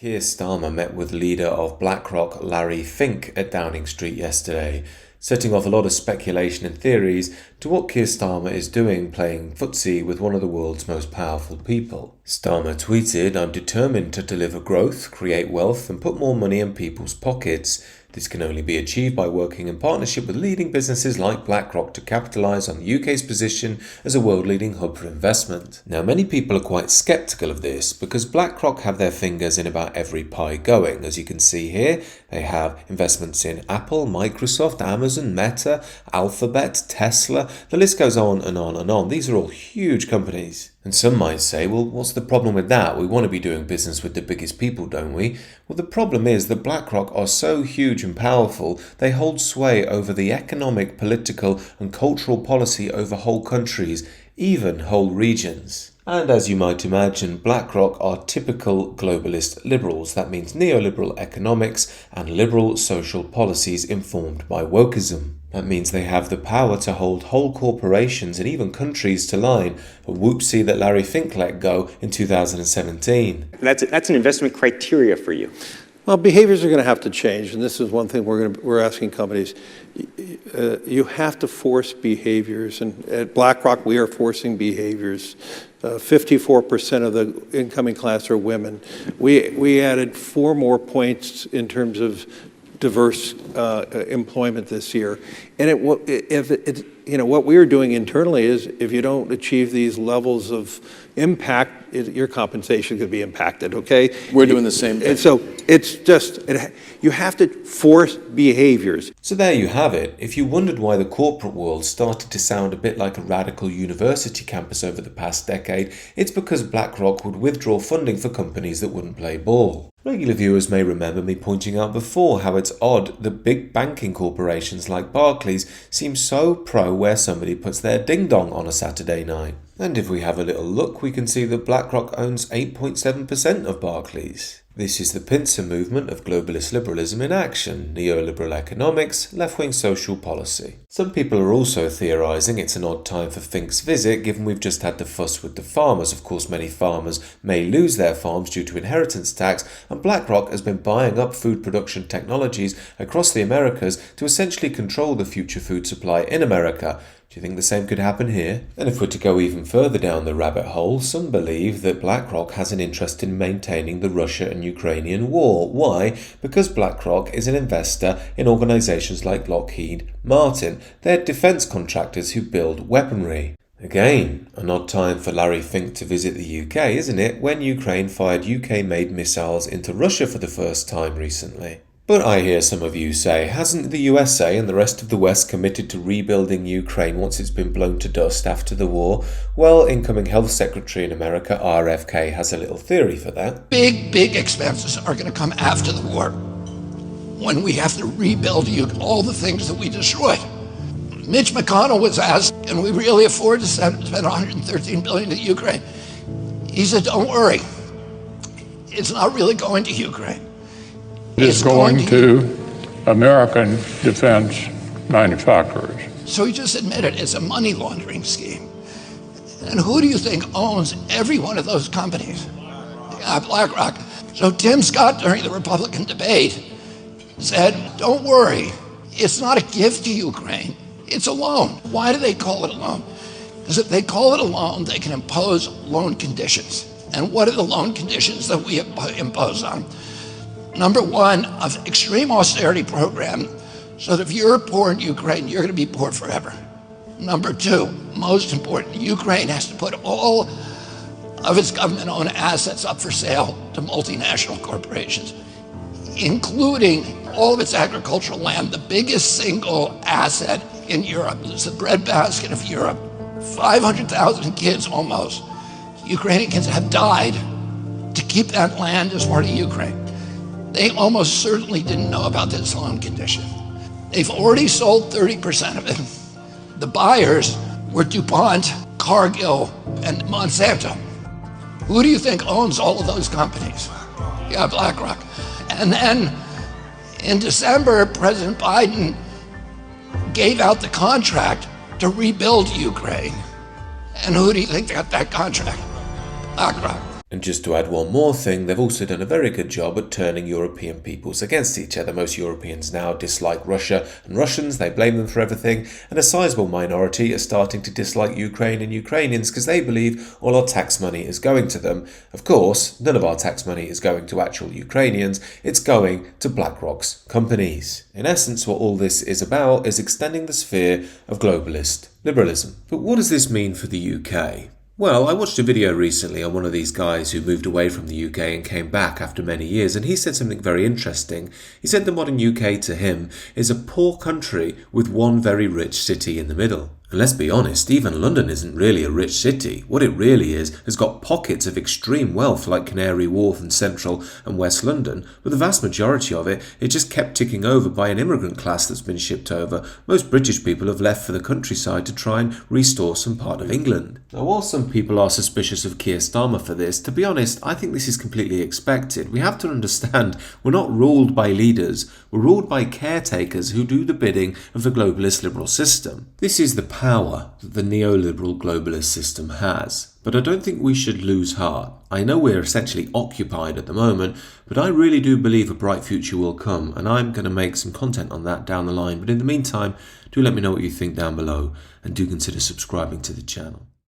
Keir Starmer met with leader of BlackRock Larry Fink at Downing Street yesterday, setting off a lot of speculation and theories to what Keir Starmer is doing playing footsie with one of the world's most powerful people. Starmer tweeted, "I'm determined to deliver growth, create wealth and put more money in people's pockets. This can only be achieved by working in partnership with leading businesses like BlackRock to capitalise on the UK's position as a world-leading hub for investment." Now, many people are quite sceptical of this because BlackRock have their fingers in about every pie going. As you can see here, they have investments in Apple, Microsoft, Amazon, Meta, Alphabet, Tesla. The list goes on and on and on. These are all huge companies. And some might say, well, what's the problem with that? We want to be doing business with the biggest people, don't we? Well, the problem is that BlackRock are so huge and powerful, they hold sway over the economic, political and cultural policy over whole countries, even whole regions. And as you might imagine, BlackRock are typical globalist liberals. That means neoliberal economics and liberal social policies informed by wokeism. That means they have the power to hold whole corporations and even countries to line, a whoopsie that Larry Fink let go in 2017. That's an investment criteria for you. Well, behaviors are going to have to change, and this is one thing we're asking companies. You have to force behaviors, and at BlackRock we are forcing behaviors. 54% of the incoming class are women. We added 4 more points in terms of diverse employment this year, and what we are doing internally is if you don't achieve these levels of impact, your compensation could be impacted. Okay, we're doing the same thing. And so it's just you have to force behaviors. So there you have it. If you wondered why the corporate world started to sound a bit like a radical university campus over the past decade, it's because BlackRock would withdraw funding for companies that wouldn't play ball. Regular viewers may remember me pointing out before how it's odd that big banking corporations like Barclays seem so pro where somebody puts their ding-dong on a Saturday night. And if we have a little look, we can see that BlackRock owns 8.7% of Barclays. This is the pincer movement of globalist liberalism in action, neoliberal economics, left-wing social policy. Some people are also theorising it's an odd time for Fink's visit, given we've just had the fuss with the farmers. Of course, many farmers may lose their farms due to inheritance tax, and BlackRock has been buying up food production technologies across the Americas to essentially control the future food supply in America. Do you think the same could happen here? And if we're to go even further down the rabbit hole, some believe that BlackRock has an interest in maintaining the Russia and Ukrainian war. Why? Because BlackRock is an investor in organisations like Lockheed Martin. They're defence contractors who build weaponry. Again, an odd time for Larry Fink to visit the UK, isn't it, when Ukraine fired UK-made missiles into Russia for the first time recently? But I hear some of you say, hasn't the USA and the rest of the West committed to rebuilding Ukraine once it's been blown to dust after the war? Well, incoming Health Secretary in America, RFK, has a little theory for that. Big expenses are going to come after the war, when we have to rebuild all the things that we destroyed. Mitch McConnell was asked, can we really afford to spend $113 billion to Ukraine? He said, don't worry, it's not really going to Ukraine. It's going to American defense manufacturers. So he just admitted it's a money laundering scheme. And who do you think owns every one of those companies? BlackRock. So Tim Scott, during the Republican debate, said, don't worry, it's not a gift to Ukraine, it's a loan. Why do they call it a loan? Because if they call it a loan, they can impose loan conditions. And what are the loan conditions that we impose on? Number one, an extreme austerity program, so that if you're poor in Ukraine, you're going to be poor forever. Number two, most important, Ukraine has to put all of its government-owned assets up for sale to multinational corporations, including all of its agricultural land, the biggest single asset in Europe. It's the breadbasket of Europe. 500,000 kids almost, Ukrainian kids, have died to keep that land as part of Ukraine. They almost certainly didn't know about this loan condition. They've already sold 30% of it. The buyers were DuPont, Cargill, and Monsanto. Who do you think owns all of those companies? Yeah, BlackRock. And then in December, President Biden gave out the contract to rebuild Ukraine. And who do you think got that contract? BlackRock. And just to add one more thing, they've also done a very good job at turning European peoples against each other. Most Europeans now dislike Russia and Russians, they blame them for everything, and a sizable minority are starting to dislike Ukraine and Ukrainians because they believe all our tax money is going to them. Of course, none of our tax money is going to actual Ukrainians, it's going to BlackRock's companies. In essence, what all this is about is extending the sphere of globalist liberalism. But what does this mean for the UK? Well, I watched a video recently on one of these guys who moved away from the UK and came back after many years, and he said something very interesting. He said the modern UK to him is a poor country with one very rich city in the middle. And let's be honest, even London isn't really a rich city. What it really is has got pockets of extreme wealth like Canary Wharf and Central and West London, but the vast majority of it just kept ticking over by an immigrant class that's been shipped over. Most British people have left for the countryside to try and restore some part of England. Now, while some people are suspicious of Keir Starmer for this, to be honest, I think this is completely expected. We have to understand we're not ruled by leaders, we're ruled by caretakers who do the bidding of the globalist liberal system. This is the power that the neoliberal globalist system has. But I don't think we should lose heart. I know we're essentially occupied at the moment, but I really do believe a bright future will come, and I'm going to make some content on that down the line. But in the meantime, do let me know what you think down below, and do consider subscribing to the channel.